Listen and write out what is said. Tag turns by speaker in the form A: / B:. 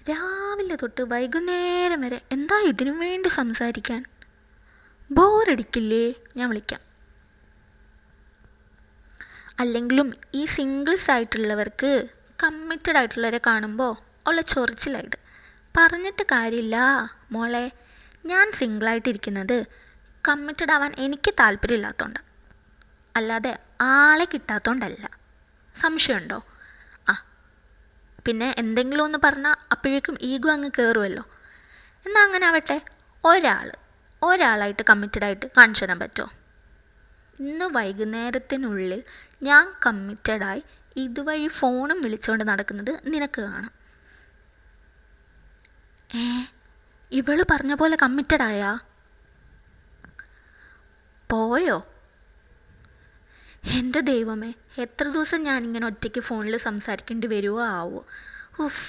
A: രാവിലെ തൊട്ട് വൈകുന്നേരം വരെ എന്താ ഇതിനു വേണ്ടി സംസാരിക്കാൻ? ബോറടിക്കില്ലേ? ഞാൻ വിളിക്കാം. അല്ലെങ്കിലും ഈ സിംഗിൾസ് ആയിട്ടുള്ളവർക്ക് കമ്മിറ്റഡ് ആയിട്ടുള്ളവരെ കാണുമ്പോൾ ഉള്ള ചൊറിച്ചിലായത്. പറഞ്ഞിട്ട് കാര്യമില്ല മോളെ, ഞാൻ സിംഗിളായിട്ടിരിക്കുന്നത് കമ്മിറ്റഡ് ആവാൻ എനിക്ക് താല്പര്യമില്ലാത്തതുകൊണ്ടാണ്, അല്ലാതെ ആളെ കിട്ടാത്തതുകൊണ്ടല്ല. സംശയമുണ്ടോ? ആ, പിന്നെ എന്തെങ്കിലും ഒന്ന് പറഞ്ഞാൽ അപ്പോഴേക്കും ഈഗോ അങ്ങ് കയറുമല്ലോ. എന്നാൽ അങ്ങനെ ആവട്ടെ, ഒരാളായിട്ട് കമ്മിറ്റഡായിട്ട് കാണിച്ചു തരാൻ പറ്റുമോ? ഇന്ന് വൈകുന്നേരത്തിനുള്ളിൽ ഞാൻ കമ്മിറ്റഡായി ഇതുവഴി ഫോണും വിളിച്ചുകൊണ്ട് നടക്കുന്നത് നിനക്ക് കാണാം. ഇവള് പറഞ്ഞ പോലെ കമ്മിറ്റഡായാ? പോയോ? എൻ്റെ ദൈവമേ, എത്ര ദിവസം ഞാനിങ്ങനെ ഒറ്റയ്ക്ക് ഫോണിൽ സംസാരിക്കേണ്ടി വരുമോ ആവോ. ഉഫ്.